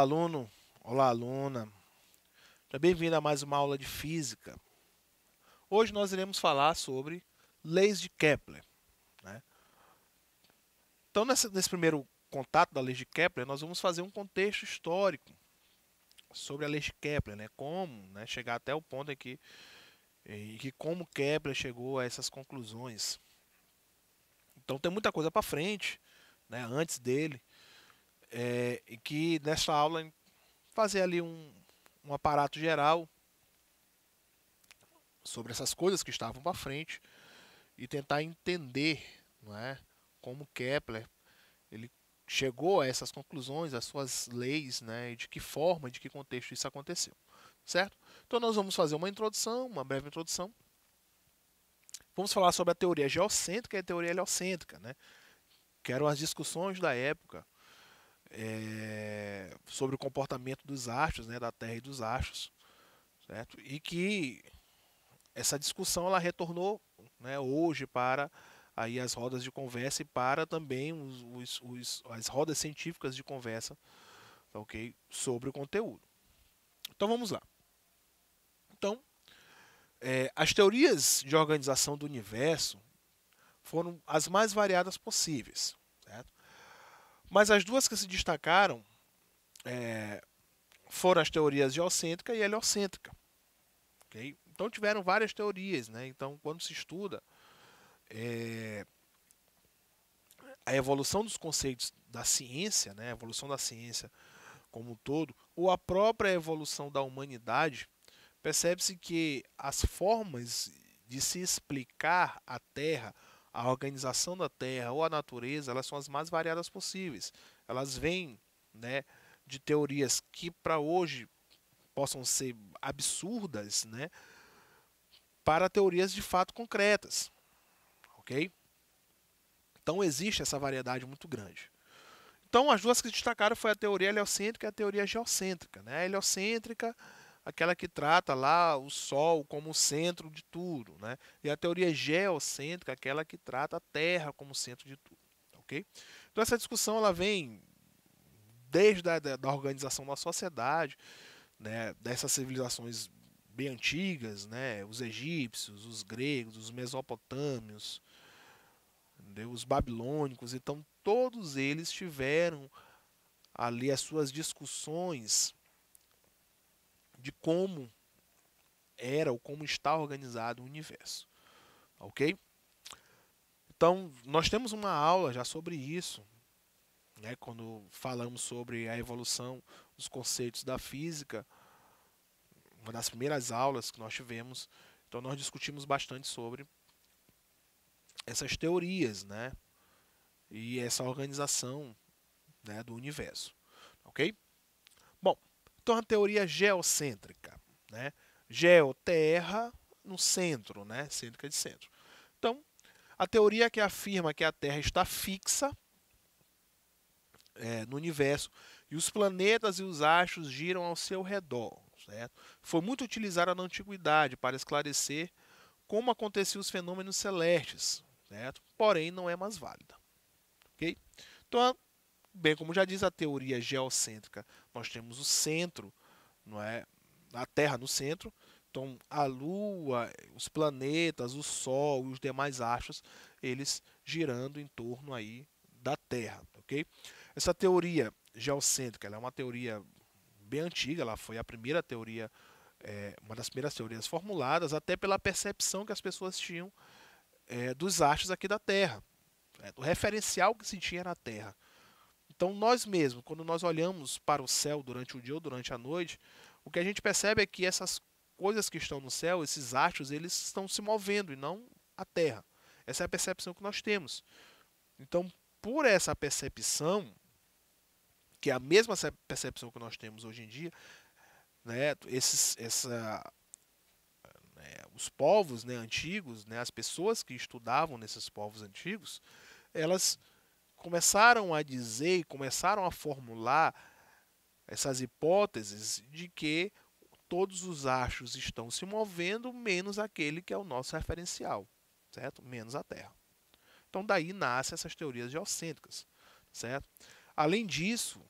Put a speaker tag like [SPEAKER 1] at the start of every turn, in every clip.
[SPEAKER 1] Olá, aluno. Olá, aluna. Seja bem-vindo a mais uma aula de física. Hoje nós iremos falar sobre leis de Kepler, né? Então, nesse primeiro contato da lei de Kepler, nós vamos fazer um contexto histórico sobre a lei de Kepler, né? Como, né, chegar até o ponto em que como Kepler chegou a essas conclusões. Então, tem muita coisa para frente, né, antes dele, e que nessa aula fazer ali um aparato geral sobre essas coisas que estavam para frente e tentar entender, não é, como Kepler ele chegou a essas conclusões, as suas leis, né, e de que forma, de que contexto isso aconteceu, certo? Então nós vamos fazer uma introdução, uma breve introdução. Vamos falar sobre a teoria geocêntrica e a teoria heliocêntrica, né, que eram as discussões da época sobre o comportamento dos astros, né, da Terra e dos astros, certo? E que essa discussão ela retornou, né, hoje para aí as rodas de conversa e para também as rodas científicas de conversa, tá, ok, sobre o conteúdo. Então vamos lá. Então, as teorias de organização do universo foram as mais variadas possíveis, certo? Mas as duas que se destacaram foram as teorias geocêntrica e heliocêntrica. Okay? Então tiveram várias teorias, né? Então quando se estuda a evolução dos conceitos da ciência, né? A evolução da ciência como um todo, ou a própria evolução da humanidade, percebe-se que as formas de se explicar a Terra, a organização da Terra ou a natureza, elas são as mais variadas possíveis. Elas vêm, né, de teorias que para hoje possam ser absurdas, né, para teorias de fato concretas, ok? Então existe essa variedade muito grande. Então as duas que se destacaram foi a teoria heliocêntrica e a teoria geocêntrica, né? A heliocêntrica, aquela que trata lá o Sol como o centro de tudo, né? E a teoria geocêntrica, aquela que trata a Terra como centro de tudo, ok? Então essa discussão ela vem desde da organização da sociedade, né? Dessas civilizações bem antigas, né? Os egípcios, os gregos, os mesopotâmios, entendeu? Os babilônicos, então todos eles tiveram ali as suas discussões de como era ou como está organizado o universo, ok? Então, nós temos uma aula já sobre isso, né, quando falamos sobre a evolução dos conceitos da física, uma das primeiras aulas que nós tivemos, então nós discutimos bastante sobre essas teorias, né, e essa organização, né, do universo, ok? Bom, então a teoria geocêntrica, né, geo, terra, no centro, né, cêntrica de centro. Então, a teoria que afirma que a Terra está fixa no universo e os planetas e os astros giram ao seu redor, certo? Foi muito utilizada na antiguidade para esclarecer como aconteciam os fenômenos celestes, certo? Porém, não é mais válida, ok? Então, bem como já diz a teoria geocêntrica, nós temos o centro, não é? A Terra no centro. Então, a Lua, os planetas, o Sol e os demais astros, eles girando em torno aí da Terra, ok? Essa teoria geocêntrica, ela é uma teoria bem antiga, ela foi a primeira teoria, uma das primeiras teorias formuladas, até pela percepção que as pessoas tinham dos astros aqui da Terra, do referencial que se tinha na Terra. Então, nós mesmos, quando nós olhamos para o céu durante o dia ou durante a noite, o que a gente percebe é que essas coisas que estão no céu, esses astros, eles estão se movendo e não a Terra. Essa é a percepção que nós temos. Então, por essa percepção, que é a mesma percepção que nós temos hoje em dia, né, os povos, né, antigos, né, as pessoas que estudavam nesses povos antigos, elas começaram a dizer e começaram a formular essas hipóteses de que todos os astros estão se movendo, menos aquele que é o nosso referencial, certo? Menos a Terra. Então daí nascem essas teorias geocêntricas, certo? Além disso,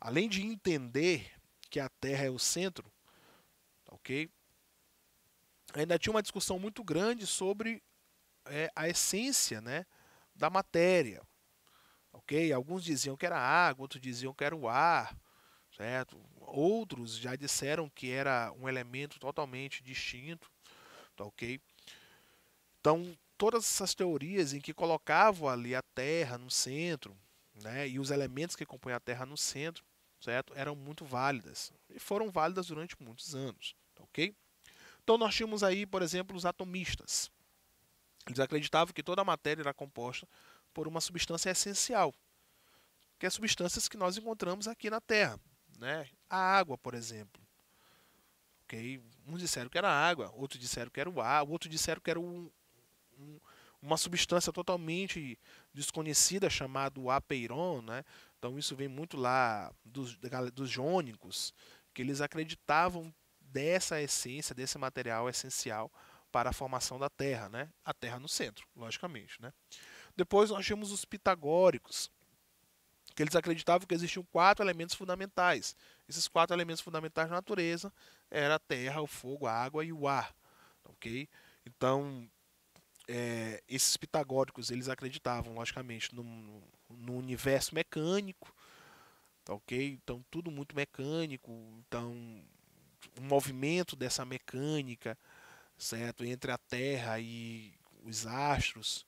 [SPEAKER 1] além de entender que a Terra é o centro, ok? Ainda tinha uma discussão muito grande sobre a essência, né, da matéria, ok? Alguns diziam que era água, outros diziam que era o ar, certo? Outros já disseram que era um elemento totalmente distinto, tá ok? Então, todas essas teorias em que colocavam ali a Terra no centro, né, e os elementos que compõem a Terra no centro, certo? Eram muito válidas e foram válidas durante muitos anos, tá ok? Então nós tínhamos aí, por exemplo, os atomistas. Eles acreditavam que toda a matéria era composta por uma substância essencial, que é substâncias que nós encontramos aqui na Terra, né? A água, por exemplo. Ok? Uns disseram que era água, outros disseram que era o ar, outros disseram que era um, uma substância totalmente desconhecida chamada apeiron, né? Então isso vem muito lá dos jônicos, que eles acreditavam dessa essência, desse material essencial para a formação da Terra, né? A Terra no centro, logicamente, né? Depois nós temos os pitagóricos, que eles acreditavam que existiam 4 elementos fundamentais. Esses 4 elementos fundamentais da natureza eram a terra, o fogo, a água e o ar, ok? Então, esses pitagóricos eles acreditavam, logicamente, no universo mecânico, tá ok? Então, tudo muito mecânico. Então, o movimento dessa mecânica, certo, entre a Terra e os astros,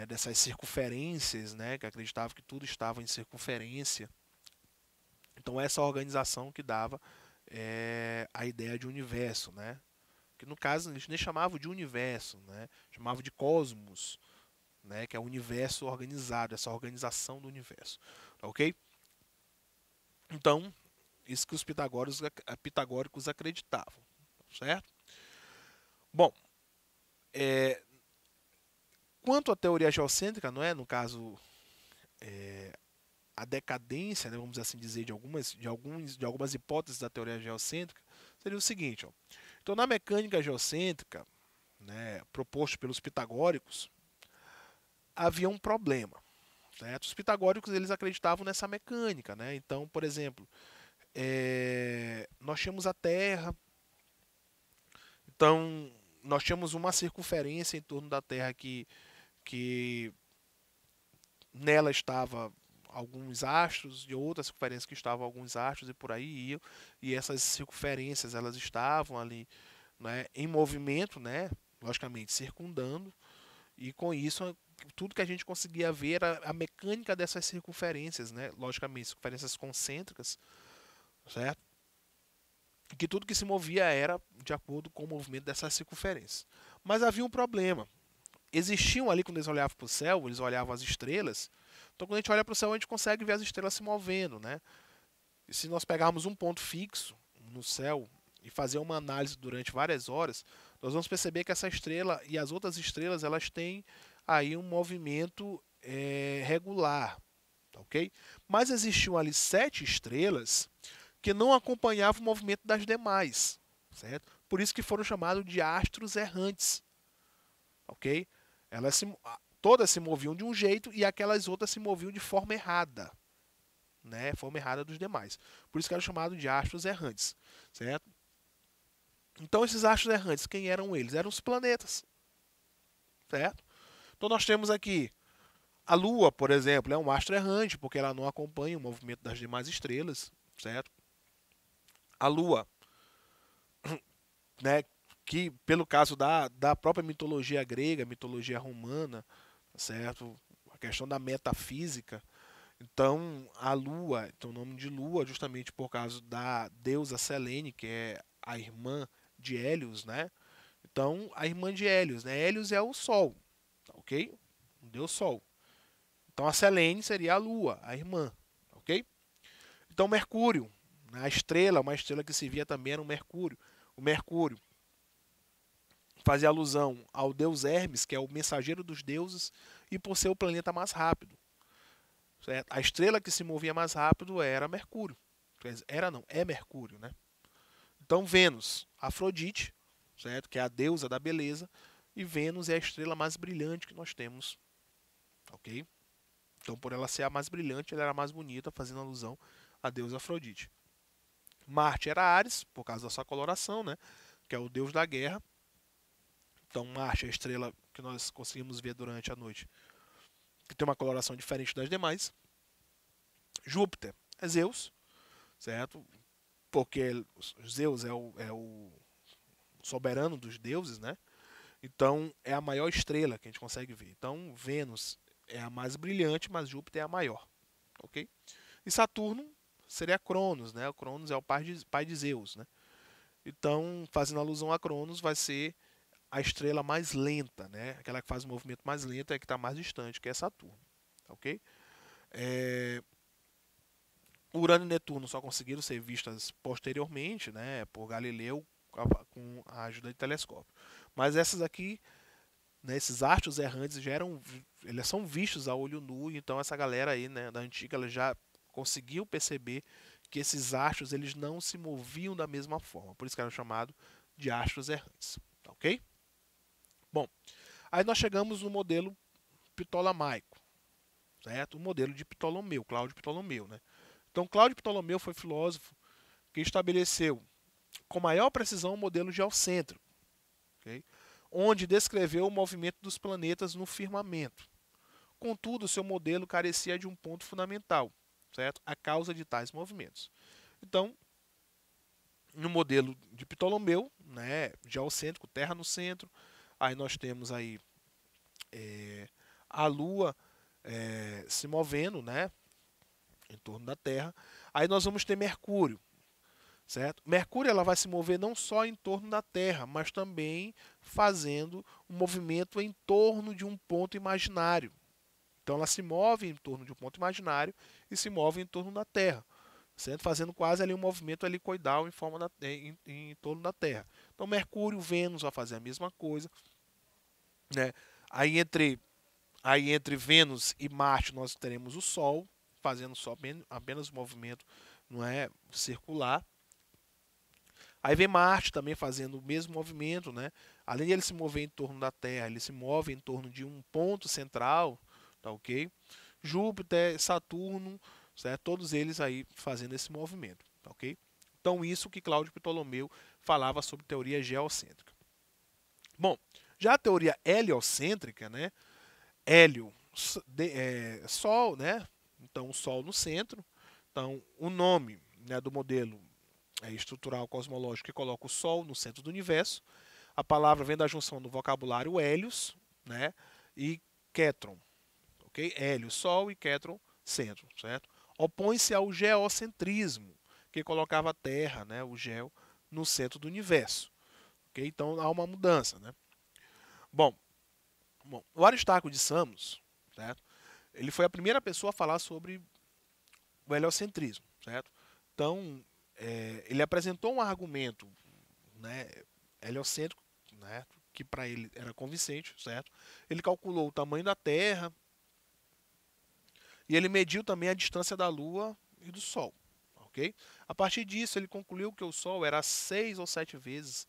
[SPEAKER 1] dessas circunferências, né, que acreditava que tudo estava em circunferência. Então essa organização que dava a ideia de universo, né? Que no caso eles nem chamavam de universo, né? Chamavam de cosmos, né? Que é o universo organizado, essa organização do universo, ok? Então isso que os pitagóricos acreditavam, certo? Bom, quanto à teoria geocêntrica, não é? No caso a decadência, né, vamos assim dizer, de algumas hipóteses da teoria geocêntrica, seria o seguinte. Ó. Então, na mecânica geocêntrica, né, proposto pelos pitagóricos, havia um problema. Certo? Os pitagóricos eles acreditavam nessa mecânica. Né? Então, por exemplo, nós tínhamos a Terra, então nós tínhamos uma circunferência em torno da Terra que nela estava alguns astros, de outras circunferências que estavam alguns astros e por aí iam, e essas circunferências elas estavam ali, né, em movimento, né, logicamente circundando, e com isso tudo que a gente conseguia ver era a mecânica dessas circunferências, né, logicamente circunferências concêntricas, certo? E que tudo que se movia era de acordo com o movimento dessas circunferências. Mas havia um problema. Existiam ali, quando eles olhavam para o céu, eles olhavam as estrelas. Então, quando a gente olha para o céu, a gente consegue ver as estrelas se movendo, né? E se nós pegarmos um ponto fixo no céu e fazer uma análise durante várias horas, nós vamos perceber que essa estrela e as outras estrelas elas têm aí um movimento regular, tá ok? Mas existiam ali 7 estrelas que não acompanhavam o movimento das demais, certo? Por isso que foram chamados de astros errantes, ok? Todas se moviam de um jeito e aquelas outras se moviam de forma errada, né? Forma errada dos demais. Por isso que eram chamados de astros errantes, certo? Então esses astros errantes, quem eram eles? Eram os planetas, certo? Então nós temos aqui a Lua, por exemplo, é um astro errante porque ela não acompanha o movimento das demais estrelas, certo? A Lua, né? Que pelo caso da própria mitologia grega, mitologia romana, certo? A questão da metafísica. Então, a Lua tem o nome de Lua justamente por causa da deusa Selene, que é a irmã de Hélios, né? Então, a irmã de Hélios, né? Hélios é o Sol, tá ok? O deus Sol. Então, a Selene seria a Lua, a irmã, tá ok? Então, Mercúrio, né? A estrela, uma estrela que se via também era o Mercúrio. O Mercúrio fazia alusão ao deus Hermes, que é o mensageiro dos deuses, e por ser o planeta mais rápido. Certo? A estrela que se movia mais rápido era Mercúrio. Era não, é Mercúrio, né? Então Vênus, Afrodite, certo? Que é a deusa da beleza, e Vênus é a estrela mais brilhante que nós temos, ok? Então por ela ser a mais brilhante, ela era a mais bonita, fazendo alusão a deusa Afrodite. Marte era Ares, por causa da sua coloração, né? Que é o deus da guerra. Então Marte é a estrela que nós conseguimos ver durante a noite, que tem uma coloração diferente das demais. Júpiter é Zeus, certo? Porque Zeus é o soberano dos deuses, né? Então é a maior estrela que a gente consegue ver. Então Vênus é a mais brilhante, mas Júpiter é a maior, ok? E Saturno seria Cronos, né? O Cronos é o pai de Zeus, né? Então, fazendo alusão a Cronos, vai ser a estrela mais lenta, né? Aquela que faz o movimento mais lento é a que está mais distante, que é Saturno, ok? É... Urano e Netuno só conseguiram ser vistas posteriormente, né? Por Galileu com a ajuda de telescópio. Mas essas aqui, né, esses astros errantes eles são vistos a olho nu, então essa galera aí, né, da antiga, ela já conseguiu perceber que esses astros eles não se moviam da mesma forma, por isso que eram chamados de astros errantes, ok? Bom, aí nós chegamos no modelo ptolemaico, certo? O modelo de Ptolomeu, Cláudio Ptolomeu, né? Então Cláudio Ptolomeu foi filósofo que estabeleceu com maior precisão o modelo geocêntrico, ok? Onde descreveu o movimento dos planetas no firmamento. Contudo, seu modelo carecia de um ponto fundamental, certo? A causa de tais movimentos. Então, no modelo de Ptolomeu, né, geocêntrico, Terra no centro, aí nós temos aí a Lua se movendo, né, em torno da Terra. Aí nós vamos ter Mercúrio, certo? Mercúrio ela vai se mover não só em torno da Terra, mas também fazendo um movimento em torno de um ponto imaginário. Então ela se move em torno de um ponto imaginário e se move em torno da Terra, certo? Fazendo quase ali um movimento helicoidal em torno da Terra. Então Mercúrio, Vênus vai fazer a mesma coisa, né? Aí entre Aí entre Vênus e Marte nós teremos o Sol fazendo só apenas o movimento, não é, circular. Aí vem Marte também fazendo o mesmo movimento, né? Além de ele se mover em torno da Terra, ele se move em torno de um ponto central, tá ok? Júpiter, Saturno, certo? Todos eles aí fazendo esse movimento, tá ok? Então isso que Cláudio Ptolomeu falava sobre teoria geocêntrica. Bom, já a teoria heliocêntrica, né? Hélio, Sol, né? Então o Sol no centro. Então o nome, né, do modelo estrutural cosmológico que coloca o Sol no centro do universo. A palavra vem da junção do vocabulário Hélios, né, e Kétron, ok? Hélio, Sol e Kétron, centro, certo? Opõe-se ao geocentrismo, que colocava a Terra, né, o geo, no centro do universo, ok? Então há uma mudança, né? Bom, o Aristarco de Samos, certo? Ele foi a primeira pessoa a falar sobre o heliocentrismo, certo? Então, ele apresentou um argumento, né, heliocêntrico, né, que para ele era convincente, certo? Ele calculou o tamanho da Terra e ele mediu também a distância da Lua e do Sol, ok? A partir disso, ele concluiu que o Sol era 6 ou 7 vezes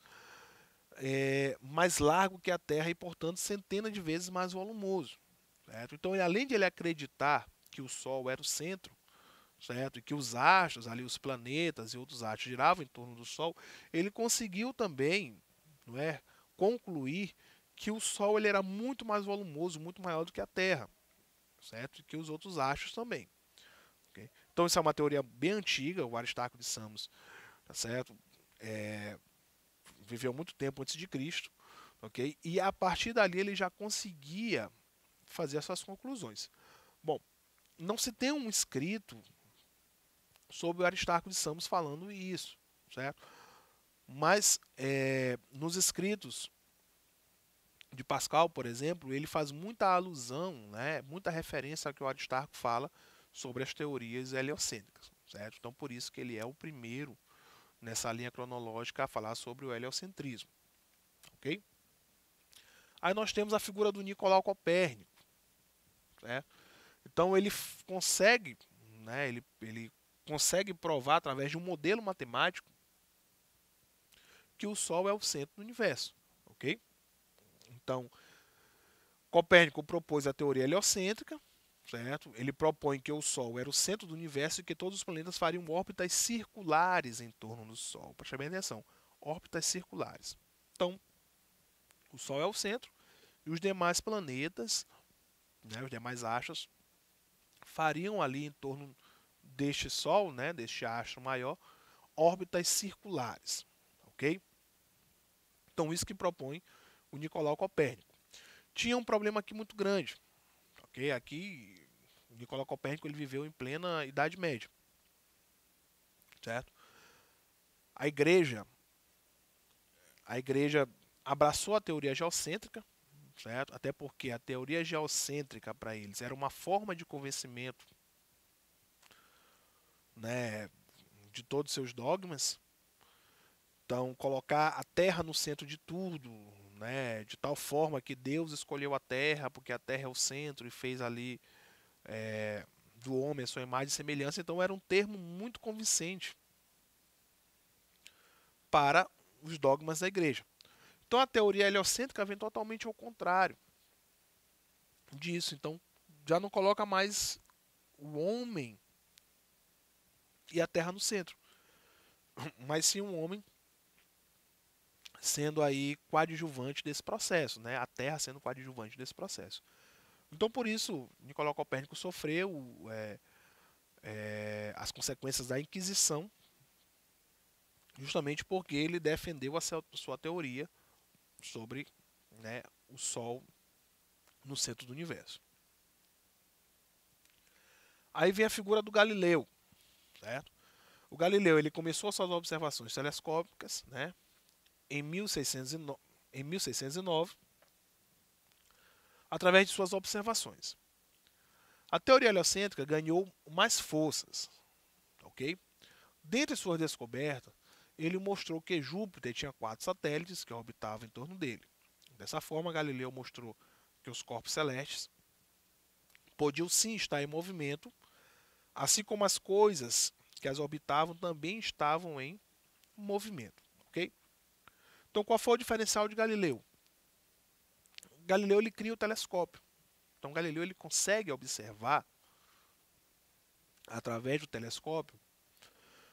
[SPEAKER 1] mais largo que a Terra e, portanto, centenas de vezes mais volumoso, certo? Então, além de ele acreditar que o Sol era o centro, certo? E que os astros, ali os planetas e outros astros giravam em torno do Sol, ele conseguiu também, não é, concluir que o Sol ele era muito mais volumoso, muito maior do que a Terra, certo? E que os outros astros também. Okay? Então isso é uma teoria bem antiga, o Aristarco de Samos, tá certo? Viveu muito tempo antes de Cristo, ok? E a partir dali ele já conseguia fazer essas conclusões. Bom, não se tem um escrito sobre o Aristarco de Samos falando isso, certo? Mas nos escritos de Pascal, por exemplo, ele faz muita alusão, né, muita referência ao que o Aristarco fala sobre as teorias heliocêntricas, certo? Então por isso que ele é o primeiro nessa linha cronológica a falar sobre o heliocentrismo, ok? Aí nós temos a figura do Nicolau Copérnico, certo? Então ele consegue, né, ele consegue provar através de um modelo matemático que o Sol é o centro do universo, ok? Então, Copérnico propôs a teoria heliocêntrica, certo? Ele propõe que o Sol era o centro do universo e que todos os planetas fariam órbitas circulares em torno do Sol. Preste bem atenção, órbitas circulares. Então, o Sol é o centro e os demais planetas, né, os demais astros, fariam ali em torno deste Sol, né, deste astro maior, órbitas circulares, ok? Então, isso que propõe o Nicolau Copérnico. Tinha um problema aqui muito grande, ok? Aqui, o Nicolau Copérnico ele viveu em plena Idade Média, certo? A igreja abraçou a teoria geocêntrica, certo? Até porque a teoria geocêntrica para eles era uma forma de convencimento, né, de todos os seus dogmas. Então, colocar a Terra no centro de tudo, né, de tal forma que Deus escolheu a Terra, porque a Terra é o centro e fez ali do homem a sua imagem e semelhança. Então, era um termo muito convincente para os dogmas da igreja. Então, a teoria heliocêntrica vem totalmente ao contrário disso. Então, já não coloca mais o homem e a Terra no centro, mas sim um homem sendo aí coadjuvante desse processo, né? A Terra sendo coadjuvante desse processo. Então, por isso, Nicolau Copérnico sofreu as consequências da Inquisição, justamente porque ele defendeu a sua teoria sobre, né, o Sol no centro do universo. Aí vem a figura do Galileu, certo? O Galileu ele começou suas observações telescópicas, né, em 1609, através de suas observações. A teoria heliocêntrica ganhou mais forças, ok? Dentre suas descobertas, ele mostrou que Júpiter tinha 4 satélites que orbitavam em torno dele. Dessa forma, Galileu mostrou que os corpos celestes podiam sim estar em movimento, assim como as coisas que as orbitavam também estavam em movimento, ok? Então, qual foi o diferencial de Galileu? Galileu ele cria o telescópio. Então, Galileu ele consegue observar através do telescópio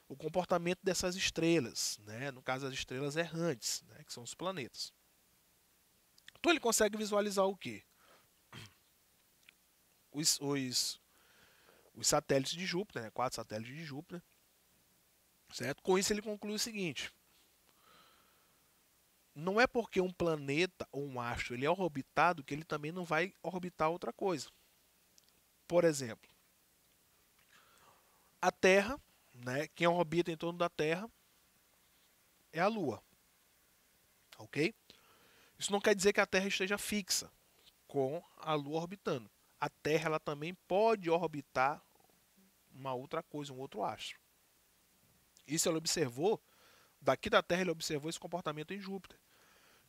[SPEAKER 1] o comportamento dessas estrelas, né? No caso, as estrelas errantes, né? Que são os planetas. Então, ele consegue visualizar o quê? Os satélites de Júpiter, né? 4 satélites de Júpiter, certo? Com isso, ele conclui o seguinte: não é porque um planeta ou um astro ele é orbitado que ele também não vai orbitar outra coisa. Por exemplo, a Terra, né, quem orbita em torno da Terra é a Lua, ok? Isso não quer dizer que a Terra esteja fixa com a Lua orbitando. A Terra ela também pode orbitar uma outra coisa, um outro astro. Isso ele observou, daqui da Terra ele observou esse comportamento em Júpiter.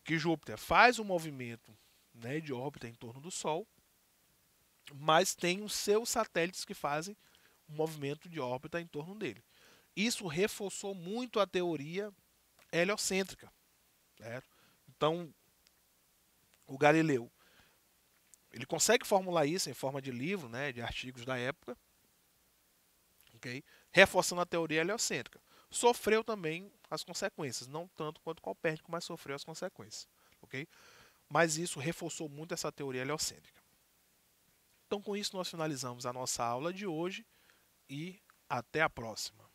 [SPEAKER 1] Que Júpiter faz um movimento, né, de órbita em torno do Sol, mas tem os seus satélites que fazem um movimento de órbita em torno dele. Isso reforçou muito a teoria heliocêntrica, certo? Então, o Galileu ele consegue formular isso em forma de livro, né, de artigos da época, okay? Reforçando a teoria heliocêntrica. Sofreu também as consequências, não tanto quanto Copérnico, mas sofreu as consequências, ok? Mas isso reforçou muito essa teoria heliocêntrica. Então, com isso, nós finalizamos a nossa aula de hoje e até a próxima.